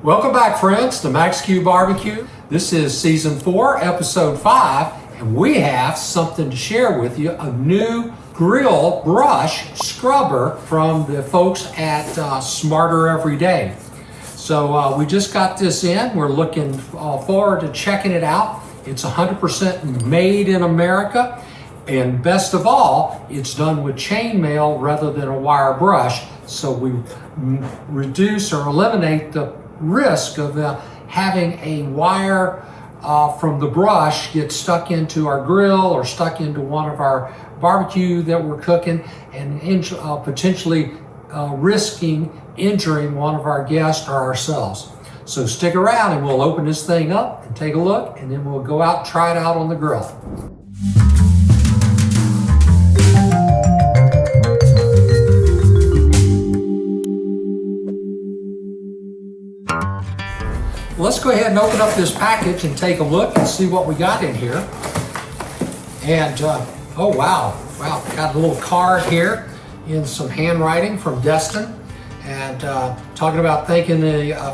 Welcome back, friends, to MAXQBBQ. This is season 4, episode 5, and we have something to share with you, a new grill brush scrubber from the folks at Smarter Every Day. So we just got this in. We're looking forward to checking it out. It's 100% made in America, and best of all, it's done with chainmail rather than a wire brush, so we reduce or eliminate the risk of having a wire from the brush get stuck into our grill or stuck into one of our barbecue that we're cooking, and potentially risking injuring one of our guests or ourselves. So stick around and we'll open this thing up and take a look, and then we'll go out and try it out on the grill. Let's go ahead and open up this package and take a look and see what we got in here. And oh wow, got a little card here in some handwriting from Destin, and talking about thanking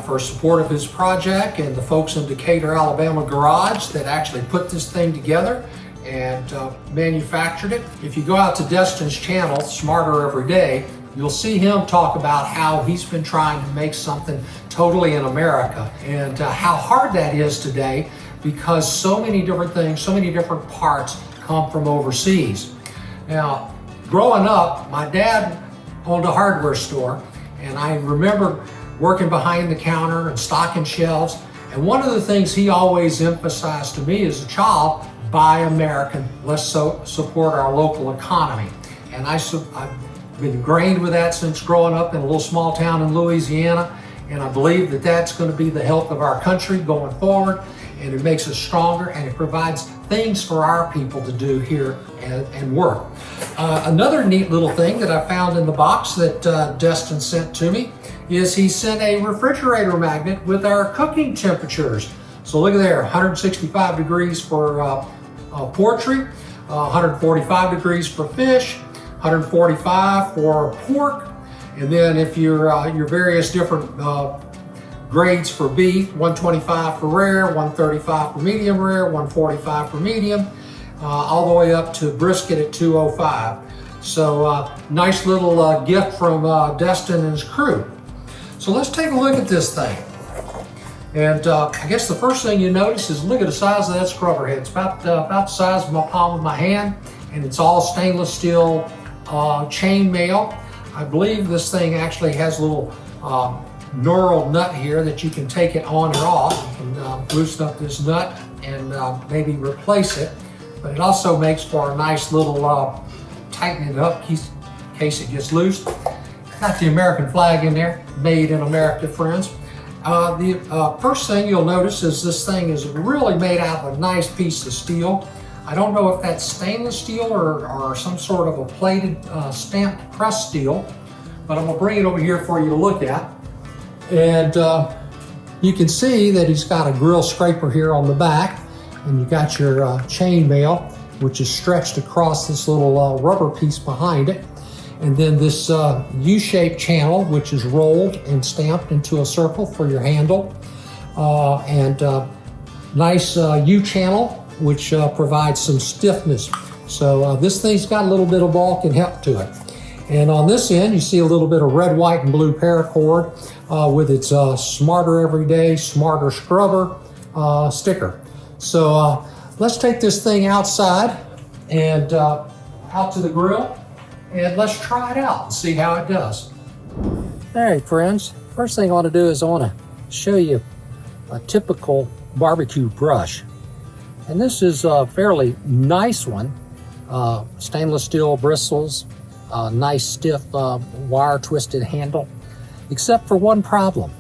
for support of his project and the folks in Decatur, Alabama garage that actually put this thing together and manufactured it. If you go out to Destin's channel, Smarter Every Day, you'll see him talk about how he's been trying to make something totally in America, and how hard that is today because so many different things, so many different parts come from overseas. Now, growing up, my dad owned a hardware store, and I remember working behind the counter and stocking shelves, and one of the things he always emphasized to me as a child, buy American, let's support our local economy. And I've been ingrained with that since growing up in a little small town in Louisiana, and I believe that that's going to be the health of our country going forward, and it makes us stronger, and it provides things for our people to do here and work. Another neat little thing that I found in the box that Destin sent to me is he sent a refrigerator magnet with our cooking temperatures. So look at there, 165 degrees for poultry, 145 degrees for fish, 145 for pork, and then if your various different grades for beef, 125 for rare, 135 for medium rare, 145 for medium, all the way up to brisket at 205. So nice little gift from Destin and his crew. So let's take a look at this thing. And I guess the first thing you notice is look at the size of that scrubber head. It's about the size of my palm of my hand, and it's all stainless steel chain mail. I believe this thing actually has a little knurled nut here that you can take it on or off. You can loosen up this nut and maybe replace it. But it also makes for a nice little tightening it up in case it gets loose. Got the American flag in there, made in America, friends. The first thing you'll notice is this thing is really made out of a nice piece of steel. I don't know if that's stainless steel or some sort of a plated stamped press steel, but I'm gonna bring it over here for you to look at. And you can see that he's got a grill scraper here on the back, and you got your chain mail, which is stretched across this little rubber piece behind it. And then this U-shaped channel, which is rolled and stamped into a circle for your handle. And nice U-channel, which provides some stiffness. So this thing's got a little bit of bulk and help to it. And on this end, you see a little bit of red, white, and blue paracord with its Smarter Every Day, Smarter Scrubber sticker. So let's take this thing outside and out to the grill, and let's try it out and see how it does. All right, friends, first thing I want to do is I want to show you a typical barbecue brush. And this is a fairly nice one, stainless steel bristles, nice stiff wire twisted handle, except for one problem.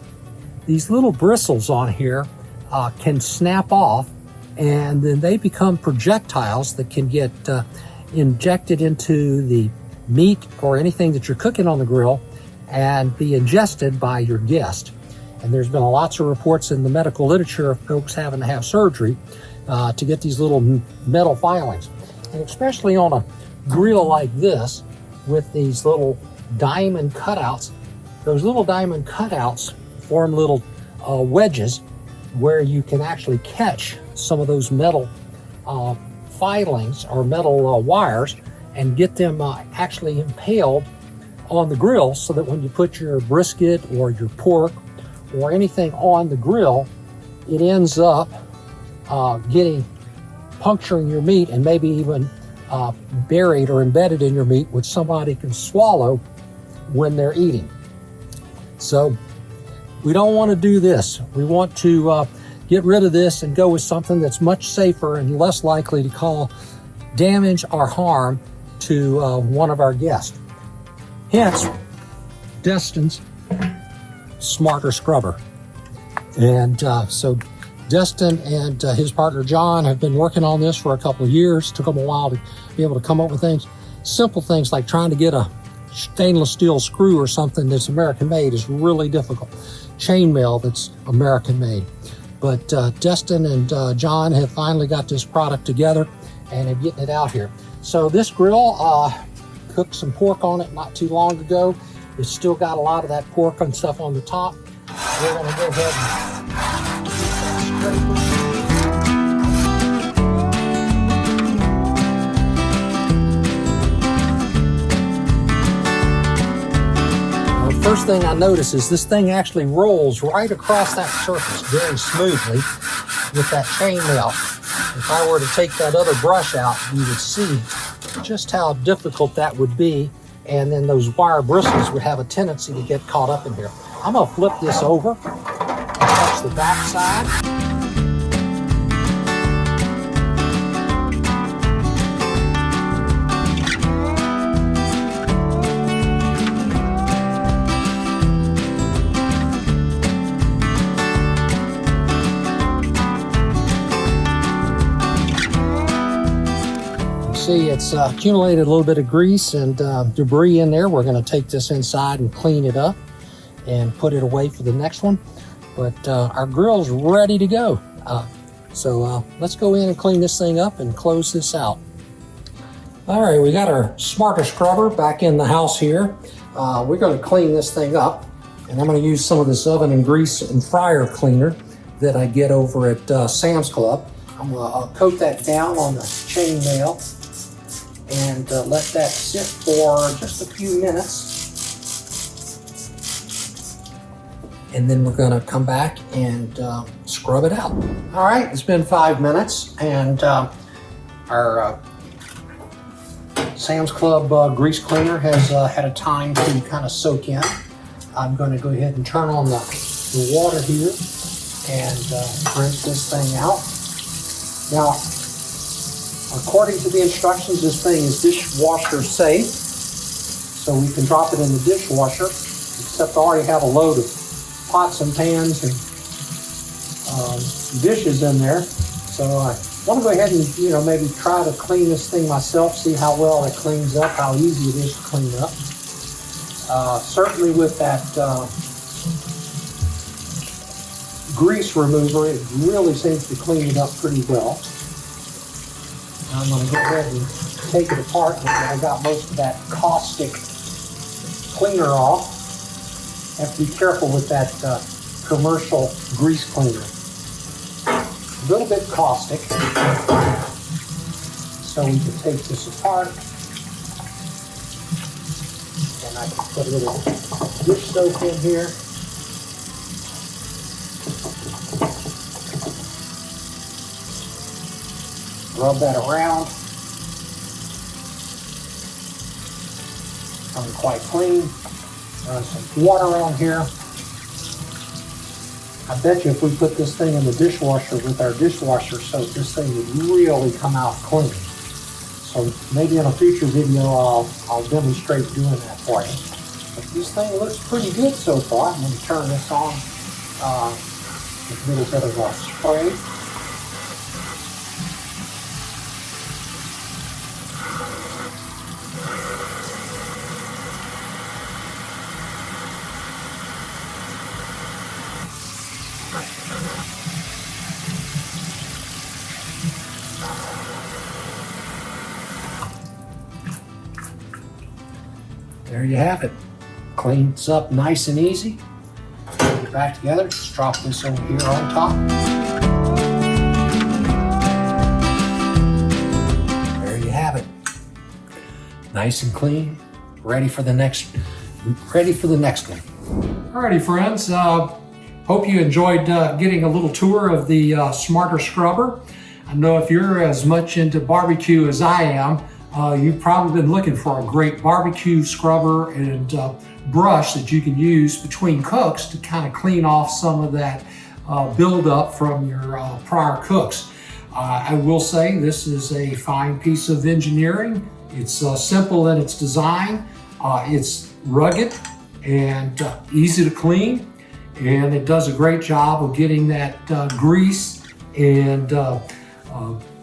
These little bristles on here can snap off, and then they become projectiles that can get injected into the meat or anything that you're cooking on the grill and be ingested by your guest. And there's been lots of reports in the medical literature of folks having to have surgery to get these little metal filings. And especially on a grill like this with these little diamond cutouts, those little diamond cutouts form little wedges where you can actually catch some of those metal filings or metal wires and get them actually impaled on the grill, so that when you put your brisket or your pork or anything on the grill, it ends up puncturing your meat and maybe even buried or embedded in your meat, which somebody can swallow when they're eating. So we don't want to do this. We want to get rid of this and go with something that's much safer and less likely to cause damage or harm to one of our guests. Hence, Destin's Smarter Scrubber. And so Destin and his partner John have been working on this for a couple of years. Took them a while to be able to come up with things. Simple things like trying to get a stainless steel screw or something that's American made is really difficult. Chainmail that's American made. But Destin and John have finally got this product together and are getting it out here. So this grill, cooked some pork on it not too long ago. It's still got a lot of that pork and stuff on the top. We're gonna go ahead and first thing I notice is this thing actually rolls right across that surface very smoothly with that chainmail. If I were to take that other brush out, you would see just how difficult that would be, and then those wire bristles would have a tendency to get caught up in here. I'm gonna flip this over and touch the back side. See, it's accumulated a little bit of grease and debris in there. We're going to take this inside and clean it up and put it away for the next one. But our grill's ready to go. So let's go in and clean this thing up and close this out. All right, we got our Smarter Scrubber back in the house here. We're going to clean this thing up, and I'm going to use some of this oven and grease and fryer cleaner that I get over at Sam's Club. I'm going to coat that down on the chainmail and let that sit for just a few minutes. And then we're gonna come back and scrub it out. All right, it's been 5 minutes, and our Sam's Club grease cleaner has had a time to kind of soak in. I'm gonna go ahead and turn on the water here and rinse this thing out. Now, according to the instructions, this thing is dishwasher safe, so we can drop it in the dishwasher, except I already have a load of pots and pans and dishes in there. So I want to go ahead and, maybe try to clean this thing myself, see how well it cleans up, how easy it is to clean up. Certainly with that grease remover, it really seems to clean it up pretty well. I'm going to go ahead and take it apart because I got most of that caustic cleaner off. Have to be careful with that commercial grease cleaner. A little bit caustic. So we can take this apart. And I can put a little dish soap in here. Rub that around. Coming quite clean. Run some water on here. I bet you if we put this thing in the dishwasher with our dishwasher soap, this thing would really come out clean. So maybe in a future video I'll demonstrate doing that for you. But this thing looks pretty good so far. I'm going to turn this on with a little bit of a spray. There you have it. Cleans up nice and easy. it back together. Just drop this over here on top. There you have it. Nice and clean, ready for the next one. Alrighty, friends. Hope you enjoyed getting a little tour of the Smarter Scrubber. I know if you're as much into barbecue as I am, you've probably been looking for a great barbecue scrubber and brush that you can use between cooks to kind of clean off some of that buildup from your prior cooks. I will say this is a fine piece of engineering. It's simple in its design. It's rugged and easy to clean, and it does a great job of getting that grease and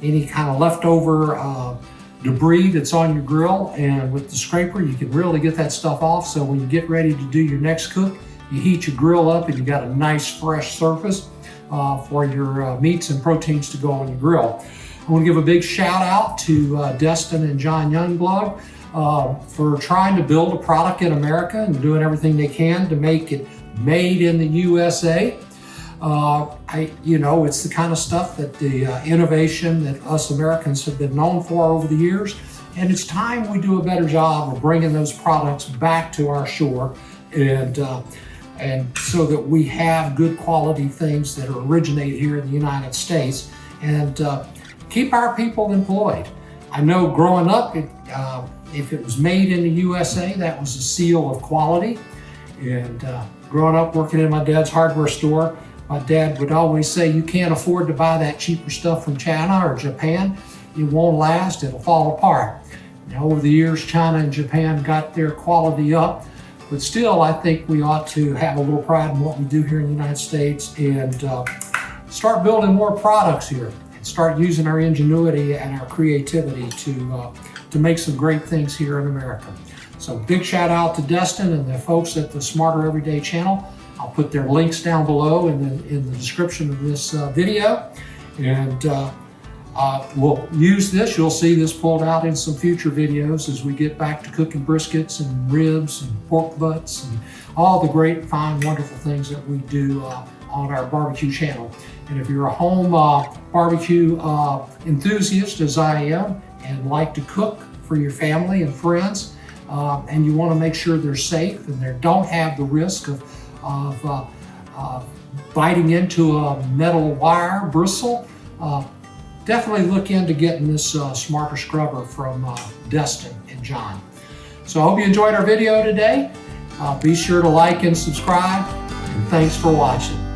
any kind of leftover debris that's on your grill. And with the scraper, you can really get that stuff off. So when you get ready to do your next cook, you heat your grill up and you got a nice fresh surface for your meats and proteins to go on your grill. I want to give a big shout out to Destin and John Youngblood for trying to build a product in America and doing everything they can to make it made in the USA. It's the kind of stuff that the innovation that us Americans have been known for over the years, and it's time we do a better job of bringing those products back to our shore, and so that we have good quality things that originate here in the United States, and keep our people employed. I know growing up, if it was made in the USA, that was a seal of quality. And growing up working in my dad's hardware store, my dad would always say, you can't afford to buy that cheaper stuff from China or Japan. It won't last, it'll fall apart. Now, over the years, China and Japan got their quality up, but still, I think we ought to have a little pride in what we do here in the United States and start building more products here and start using our ingenuity and our creativity to make some great things here in America. So big shout out to Destin and the folks at the Smarter Everyday channel. I'll put their links down below in the description of this video. And we'll use this. You'll see this pulled out in some future videos as we get back to cooking briskets and ribs and pork butts and all the great, fine, wonderful things that we do on our barbecue channel. And if you're a home barbecue enthusiast, as I am, and like to cook for your family and friends, and you want to make sure they're safe and they don't have the risk of biting into a metal wire bristle, definitely look into getting this Smarter Scrubber from Destin and John. So I hope you enjoyed our video today. Be sure to like and subscribe, and thanks for watching.